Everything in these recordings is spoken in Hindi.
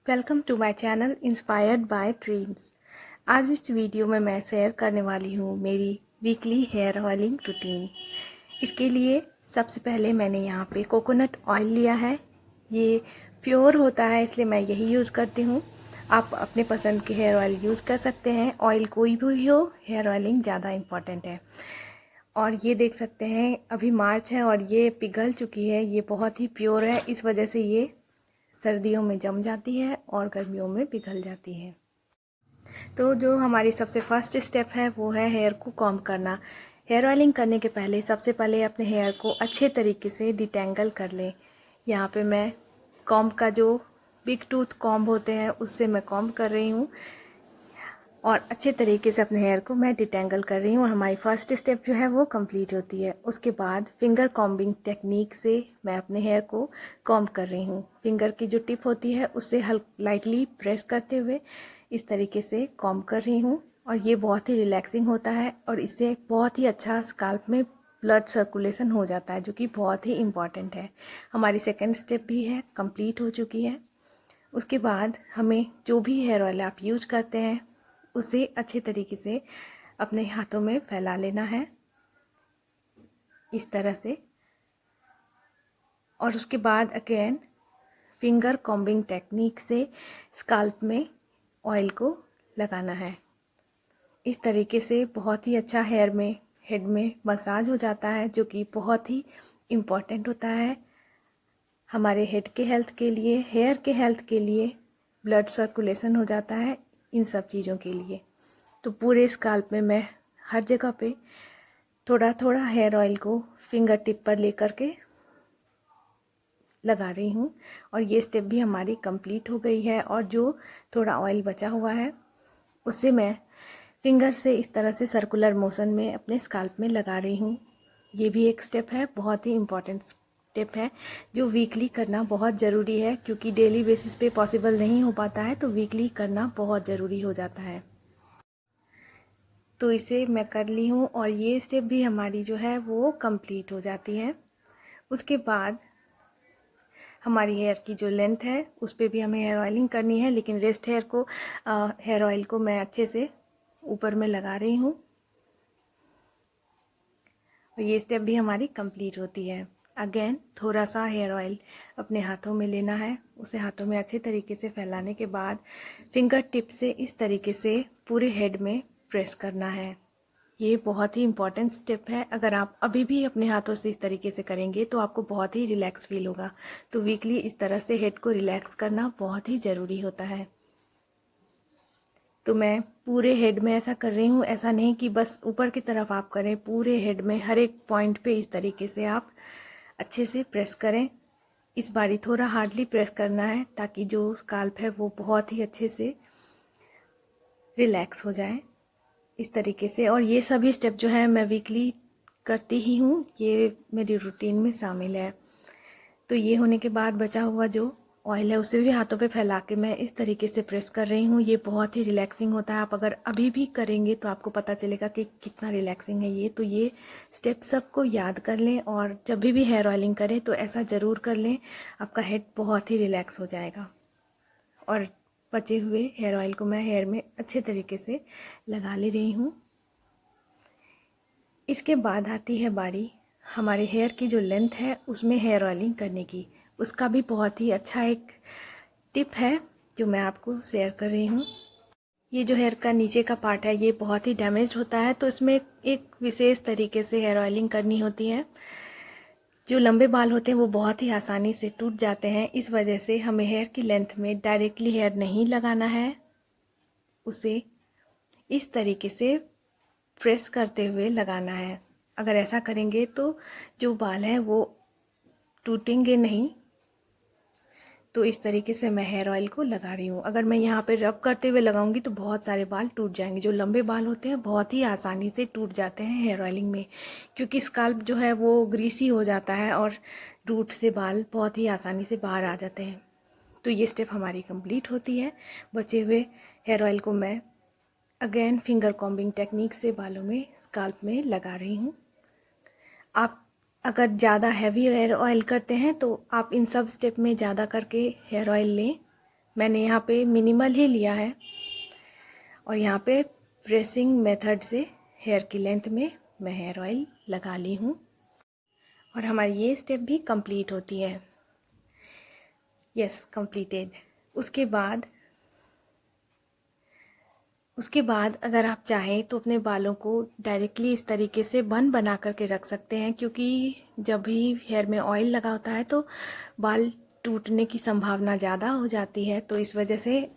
Welcome to my channel inspired by dreams. आज इस वीडियो में मैं शेयर करने वाली हूँ मेरी वीकली हेयर ऑयलिंग रूटीन। इसके लिए सबसे पहले मैंने यहाँ पे कोकोनट ऑयल लिया है। ये प्योर होता है इसलिए मैं यही यूज़ करती हूँ। आप अपने पसंद के हेयर ऑयल यूज़ कर सकते हैं। ऑयल कोई भी हो, हेयर ऑयलिंग ज़्यादा इम्पॉर्टेंट है। और ये देख सकते हैं अभी मार्च है और ये पिघल चुकी है। ये बहुत ही प्योर है, इस वजह से ये सर्दियों में जम जाती है और गर्मियों में पिघल जाती है। तो जो हमारी सबसे फर्स्ट स्टेप है वो है हेयर को कॉम्ब करना। हेयर ऑयलिंग करने के पहले सबसे पहले अपने हेयर को अच्छे तरीके से डिटेंगल कर लें। यहाँ पे मैं कॉम्ब का जो बिग टूथ कॉम्ब होते हैं उससे मैं कॉम्ब कर रही हूँ और अच्छे तरीके से अपने हेयर को मैं डिटेंगल कर रही हूँ और हमारी फर्स्ट स्टेप जो है वो कंप्लीट होती है। उसके बाद फिंगर कॉम्बिंग टेक्निक से मैं अपने हेयर को कॉम्ब कर रही हूँ। फिंगर की जो टिप होती है उससे लाइटली प्रेस करते हुए इस तरीके से कॉम्ब कर रही हूँ और ये बहुत ही रिलैक्सिंग होता है और इससे बहुत ही अच्छा स्काल्प में ब्लड सर्कुलेशन हो जाता है, जो कि बहुत ही इम्पॉर्टेंट है। हमारी सेकेंड स्टेप भी है कंप्लीट हो चुकी है। उसके बाद हमें जो भी हेयर ऑयल आप यूज करते हैं उसे अच्छे तरीके से अपने हाथों में फैला लेना है इस तरह से। और उसके बाद अगेन फिंगर कॉम्बिंग टेक्निक से स्काल्प में ऑयल को लगाना है। इस तरीके से बहुत ही अच्छा हेड में मसाज हो जाता है, जो कि बहुत ही इम्पॉर्टेंट होता है हमारे हेड के हेल्थ के लिए, हेयर के हेल्थ के लिए। ब्लड सर्कुलेशन हो जाता है इन सब चीज़ों के लिए। तो पूरे स्काल्प में मैं हर जगह पे थोड़ा थोड़ा हेयर ऑयल को फिंगर टिप पर लेकर के लगा रही हूँ और ये स्टेप भी हमारी कंप्लीट हो गई है। और जो थोड़ा ऑयल बचा हुआ है उससे मैं फिंगर से इस तरह से सर्कुलर मोशन में अपने स्काल्प में लगा रही हूँ। ये भी एक स्टेप है, बहुत ही इम्पॉर्टेंट स्टेप है जो वीकली करना बहुत ज़रूरी है, क्योंकि डेली बेसिस पे पॉसिबल नहीं हो पाता है, तो वीकली करना बहुत ज़रूरी हो जाता है। तो इसे मैं कर ली हूँ और ये स्टेप भी हमारी जो है वो कंप्लीट हो जाती है। उसके बाद हमारी हेयर की जो लेंथ है उस पर भी हमें हेयर ऑयलिंग करनी है, लेकिन रेस्ट हेयर ऑयल को मैं अच्छे से ऊपर में लगा रही हूँ और ये स्टेप भी हमारी कंप्लीट होती है। अगेन थोड़ा सा हेयर ऑयल अपने हाथों में लेना है, उसे हाथों में अच्छे तरीके से फैलाने के बाद फिंगर टिप से इस तरीके से पूरे हेड में प्रेस करना है। ये बहुत ही इम्पॉर्टेंट स्टेप है। अगर आप अभी भी अपने हाथों से इस तरीके से करेंगे तो आपको बहुत ही रिलैक्स फील होगा। तो वीकली इस तरह से हेड को रिलैक्स करना बहुत ही ज़रूरी होता है। तो मैं पूरे हेड में ऐसा कर रही हूँ, ऐसा नहीं कि बस ऊपर की तरफ आप करें, पूरे हेड में हर एक पॉइंट पे इस तरीके से आप अच्छे से प्रेस करें। इस बारी थोड़ा हार्डली प्रेस करना है ताकि जो स्काल्प है वो बहुत ही अच्छे से रिलैक्स हो जाए इस तरीके से। और ये सभी स्टेप जो है मैं वीकली करती ही हूँ, ये मेरी रूटीन में शामिल है। तो ये होने के बाद बचा हुआ जो ऑयल है उसे भी हाथों पे फैला के मैं इस तरीके से प्रेस कर रही हूँ। ये बहुत ही रिलैक्सिंग होता है। आप अगर अभी भी करेंगे तो आपको पता चलेगा कि कितना रिलैक्सिंग है ये। तो ये स्टेप सबको याद कर लें और जब भी हेयर ऑयलिंग करें तो ऐसा ज़रूर कर लें, आपका हेड बहुत ही रिलैक्स हो जाएगा। और बचे हुए हेयर ऑयल को मैं हेयर में अच्छे तरीके से लगा ले रही हूँ। इसके बाद आती है बारी हमारे हेयर की जो लेंथ है उसमें हेयर ऑयलिंग करने की। उसका भी बहुत ही अच्छा एक टिप है जो मैं आपको शेयर कर रही हूँ। ये जो हेयर का नीचे का पार्ट है ये बहुत ही डैमेज्ड होता है, तो इसमें एक विशेष तरीके से हेयर ऑयलिंग करनी होती है। जो लंबे बाल होते हैं वो बहुत ही आसानी से टूट जाते हैं, इस वजह से हमें हेयर की लेंथ में डायरेक्टली हेयर नहीं लगाना है, उसे इस तरीके से प्रेस करते हुए लगाना है। अगर ऐसा करेंगे तो जो बाल हैं वो टूटेंगे नहीं। तो इस तरीके से मैं हेयर ऑयल को लगा रही हूँ। अगर मैं यहाँ पे रब करते हुए लगाऊंगी तो बहुत सारे बाल टूट जाएंगे। जो लंबे बाल होते हैं बहुत ही आसानी से टूट जाते हैं हेयर ऑयलिंग में, क्योंकि स्काल्प जो है वो ग्रीसी हो जाता है और रूट से बाल बहुत ही आसानी से बाहर आ जाते हैं। तो ये स्टेप हमारी कंप्लीट होती है। बचे हुए हेयर ऑयल को मैं अगेन फिंगर कॉम्बिंग टेक्निक से बालों में, स्काल्प में लगा रही हूँ। आप अगर ज़्यादा हैवी हेयर ऑयल करते हैं तो आप इन सब स्टेप में ज़्यादा करके हेयर ऑयल लें। मैंने यहाँ पे मिनिमल ही लिया है और यहाँ पे प्रेसिंग मेथड से हेयर की लेंथ में मैं हेयर ऑयल लगा ली हूँ और हमारी ये स्टेप भी कंप्लीट होती है। Yes, completed. उसके बाद अगर आप चाहें तो अपने बालों को डायरेक्टली इस तरीके से बन बना करके रख सकते हैं, क्योंकि जब भी हेयर में ऑयल लगा होता है तो बाल टूटने की संभावना ज़्यादा हो जाती है। तो इस वजह से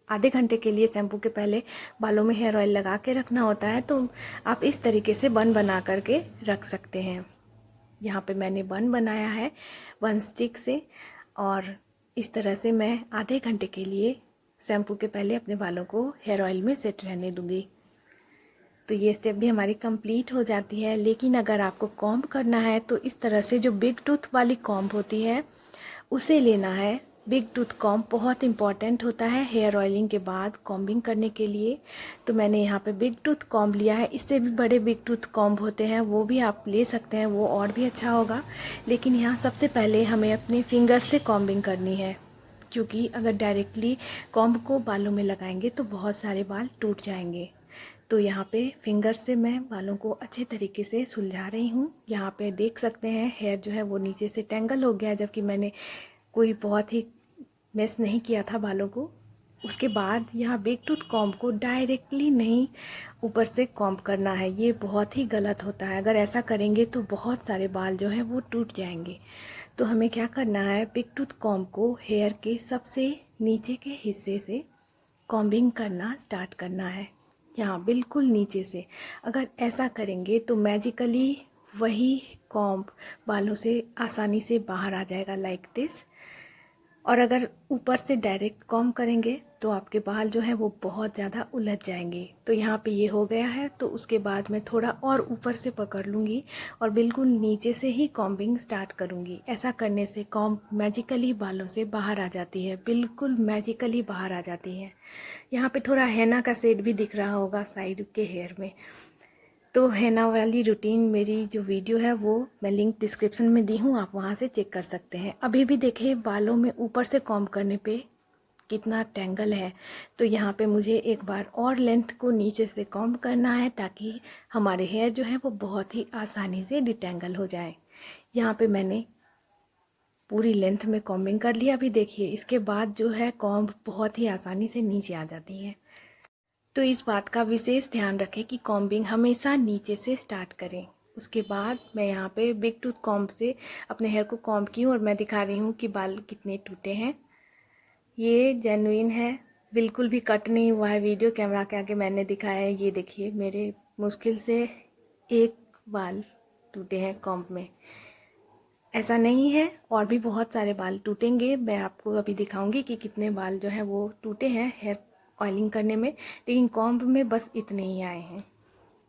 आधे घंटे के लिए शैम्पू के पहले बालों में हेयर ऑयल लगा के रखना होता है। तो आप इस तरीके से बन बना करके रख सकते हैं। यहाँ पे मैंने बन बनाया है 1 स्टिक से और इस तरह से मैं आधे घंटे के लिए शैम्पू के पहले अपने बालों को हेयर ऑयल में सेट रहने दूँगी। तो ये स्टेप भी हमारी कंप्लीट हो जाती है। लेकिन अगर आपको कॉम्ब करना है तो इस तरह से जो बिग टूथ वाली कॉम्ब होती है उसे लेना है। बिग टूथ कॉम्ब बहुत इंपॉर्टेंट होता है हेयर ऑयलिंग के बाद कॉम्बिंग करने के लिए। तो मैंने यहाँ पे बिग टूथ कॉम्ब लिया है। इससे भी बड़े बिग टूथ कॉम्ब होते हैं, वो भी आप ले सकते हैं, वो और भी अच्छा होगा। लेकिन यहाँ सबसे पहले हमें अपने फिंगर से कॉम्बिंग करनी है, क्योंकि अगर डायरेक्टली कॉम्ब को बालों में लगाएंगे तो बहुत सारे बाल टूट जाएंगे। तो यहाँ पे फिंगर से मैं बालों को अच्छे तरीके से सुलझा रही हूँ। यहाँ पे देख सकते हैं हेयर जो है वो नीचे से टेंगल हो गया है, जबकि मैंने कोई बहुत ही मेस नहीं किया था बालों को। उसके बाद यहाँ बिग टूथ कॉम्ब को डायरेक्टली नहीं ऊपर से कॉम्ब करना है, ये बहुत ही गलत होता है। अगर ऐसा करेंगे तो बहुत सारे बाल जो है वो टूट जाएंगे। तो हमें क्या करना है, बिग टूथ कॉम्ब को हेयर के सबसे नीचे के हिस्से से कॉम्बिंग करना स्टार्ट करना है, यहाँ बिल्कुल नीचे से। अगर ऐसा करेंगे तो मैजिकली वही कॉम्ब बालों से आसानी से बाहर आ जाएगा लाइक दिस। और अगर ऊपर से डायरेक्ट कॉम्ब करेंगे तो आपके बाल जो है वो बहुत ज़्यादा उलझ जाएंगे। तो यहाँ पे ये हो गया है। तो उसके बाद मैं थोड़ा और ऊपर से पकड़ लूँगी और बिल्कुल नीचे से ही कॉम्बिंग स्टार्ट करूँगी। ऐसा करने से कॉम्ब मैजिकली बालों से बाहर आ जाती है, बिल्कुल मैजिकली बाहर आ जाती है। यहाँ पे थोड़ा हेना का शेड भी दिख रहा होगा साइड के हेयर में। तो हेना वाली रूटीन मेरी जो वीडियो है वो मैं लिंक डिस्क्रिप्शन में दी हूँ, आप वहाँ से चेक कर सकते हैं। अभी भी देखिए बालों में ऊपर से कॉम्ब करने पे कितना टेंगल है। तो यहाँ पे मुझे एक बार और लेंथ को नीचे से कॉम्ब करना है ताकि हमारे हेयर जो है वो बहुत ही आसानी से डिटेंगल हो जाए। यहाँ पे मैंने पूरी लेंथ में कॉम्बिंग कर लिया। अभी देखिए इसके बाद जो है कॉम्ब बहुत ही आसानी से नीचे आ जाती है। तो इस बात का विशेष ध्यान रखें कि कॉम्बिंग हमेशा नीचे से स्टार्ट करें। उसके बाद मैं यहाँ पे बिग टूथ कॉम्ब से अपने हेयर को कॉम्ब की हूँ और मैं दिखा रही हूँ कि बाल कितने टूटे हैं। ये जेन्युइन है, बिल्कुल भी कट नहीं हुआ है। वीडियो कैमरा के आगे मैंने दिखाया है। ये देखिए मेरे मुश्किल से एक बाल टूटे हैं कॉम्ब में। ऐसा नहीं है, और भी बहुत सारे बाल टूटेंगे। मैं आपको अभी दिखाऊंगी कि कितने बाल जो है वो टूटे हैं हेयर ऑयलिंग करने में, लेकिन कॉम्ब में बस इतने ही आए हैं।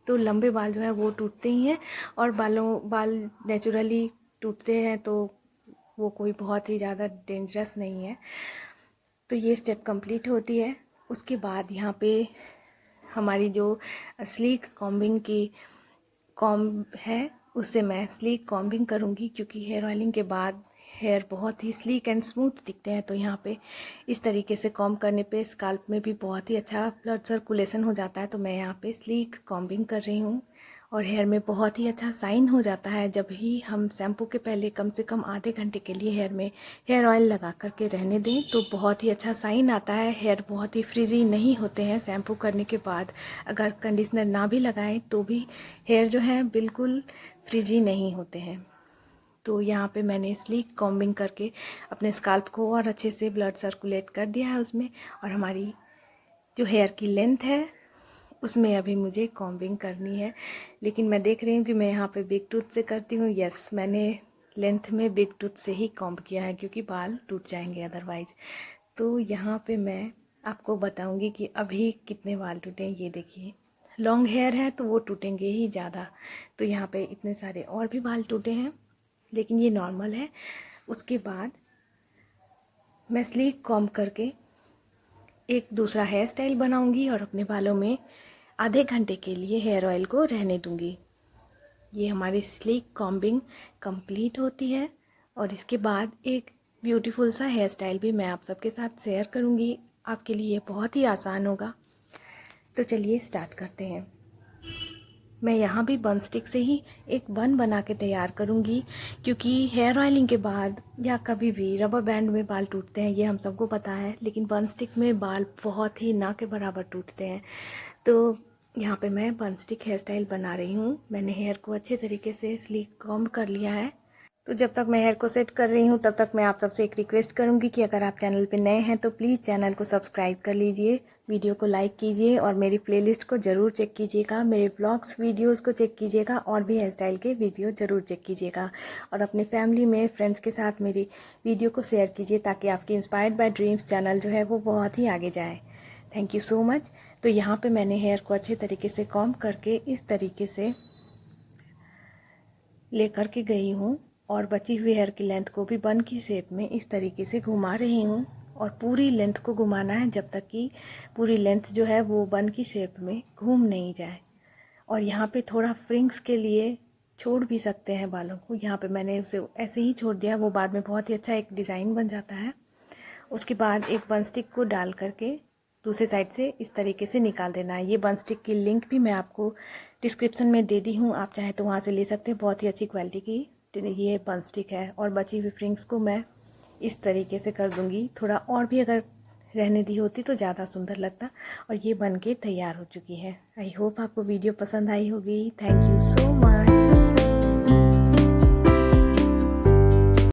तो लंबे बाल जो है वो टूटते ही हैं और बाल नेचुरली टूटते हैं, तो वो कोई बहुत ही ज़्यादा डेंजरस नहीं है। तो ये स्टेप कंप्लीट होती है। उसके बाद यहाँ पे हमारी जो स्लीक कॉम्बिंग की कॉम्ब है उससे मैं स्लीक कॉम्बिंग करूँगी, क्योंकि हेयर ऑयलिंग के बाद हेयर बहुत ही स्लीक एंड स्मूथ दिखते हैं। तो यहाँ पे इस तरीके से कॉम्ब करने पे स्काल्प में भी बहुत ही अच्छा ब्लड सर्कुलेशन हो जाता है। तो मैं यहाँ पे स्लीक कॉम्बिंग कर रही हूँ और हेयर में बहुत ही अच्छा साइन हो जाता है जब ही हम शैम्पू के पहले कम से कम आधे घंटे के लिए हेयर में हेयर ऑयल लगा करके रहने दें, तो बहुत ही अच्छा साइन आता है। हेयर बहुत ही फ्रिजी नहीं होते हैं शैम्पू करने के बाद। अगर कंडीशनर ना भी लगाएं तो भी हेयर जो है बिल्कुल फ्रिजी नहीं होते हैं। तो यहाँ पे मैंने स्लीक कॉम्बिंग करके अपने स्काल्प को और अच्छे से ब्लड सर्कुलेट कर दिया है उसमें। और हमारी जो हेयर की लेंथ है उसमें अभी मुझे कॉम्बिंग करनी है, लेकिन मैं देख रही हूँ कि मैं यहाँ पे बिग टूथ से करती हूँ। यस, मैंने लेंथ में बिग टूथ से ही कॉम्ब किया है, क्योंकि बाल टूट जाएंगे अदरवाइज। तो यहाँ पे मैं आपको बताऊँगी कि अभी कितने बाल टूटे हैं। ये देखिए, लॉन्ग हेयर है तो वो टूटेंगे ही ज़्यादा। तो यहाँ पे इतने सारे और भी बाल टूटे हैं, लेकिन ये नॉर्मल है। उसके बाद मैं स्लीक कॉम्ब करके एक दूसरा हेयर स्टाइल बनाऊंगी और अपने बालों में आधे घंटे के लिए हेयर ऑयल को रहने दूंगी। ये हमारी स्लीक कॉम्बिंग कंप्लीट होती है और इसके बाद एक ब्यूटीफुल सा हेयर स्टाइल भी मैं आप सबके साथ शेयर करूँगी। आपके लिए बहुत ही आसान होगा। तो चलिए स्टार्ट करते हैं। मैं यहाँ भी बन स्टिक से ही एक बन बना के तैयार करूँगी, क्योंकि हेयर ऑयलिंग के बाद या कभी भी रबर बैंड में बाल टूटते हैं, ये हम सबको पता है, लेकिन बन स्टिक में बाल बहुत ही ना के बराबर टूटते हैं। तो यहाँ पे मैं बन स्टिक हेयर स्टाइल बना रही हूँ। मैंने हेयर को अच्छे तरीके से स्लीक कॉम्ब कर लिया है। तो जब तक मैं हेयर को सेट कर रही हूँ तब तक मैं आप सबसे एक रिक्वेस्ट करूँगी कि अगर आप चैनल पे नए हैं तो प्लीज़ चैनल को सब्सक्राइब कर लीजिए, वीडियो को लाइक कीजिए और मेरी प्लेलिस्ट को ज़रूर चेक कीजिएगा, मेरे ब्लॉग्स वीडियोस को चेक कीजिएगा और भी हेयर स्टाइल के वीडियो ज़रूर चेक कीजिएगा। और अपने फैमिली में फ्रेंड्स के साथ मेरी वीडियो को शेयर कीजिए ताकि आपकी इंस्पायर्ड बाय ड्रीम्स चैनल जो है वो बहुत ही आगे जाए। Thank you so much. तो यहाँ पर मैंने हेयर को अच्छे तरीके से कॉम्ब करके इस तरीके से ले कर के गई हूँ और बची हुई हेयर की लेंथ को भी बन की शेप में इस तरीके से घुमा रही हूँ। और पूरी लेंथ को घुमाना है जब तक कि पूरी लेंथ जो है वो बन की शेप में घूम नहीं जाए। और यहाँ पे थोड़ा फ्रिंग्स के लिए छोड़ भी सकते हैं बालों को। यहाँ पे मैंने उसे ऐसे ही छोड़ दिया, वो बाद में बहुत ही अच्छा एक डिज़ाइन बन जाता है। उसके बाद एक बन स्टिक को डाल करके दूसरे साइड से इस तरीके से निकाल देना है। ये बन स्टिक की लिंक भी मैं आपको डिस्क्रिप्शन में दे दी हूँ, आप चाहे तो वहाँ से ले सकते हैं। बहुत ही अच्छी क्वालिटी की ये बन स्टिक है। और बची हुई फ्रिंग्स को मैं इस तरीके से कर दूँगी। थोड़ा और भी अगर रहने दी होती तो ज़्यादा सुंदर लगता। और ये बन के तैयार हो चुकी है। आई होप आपको वीडियो पसंद आई होगी। Thank you so much.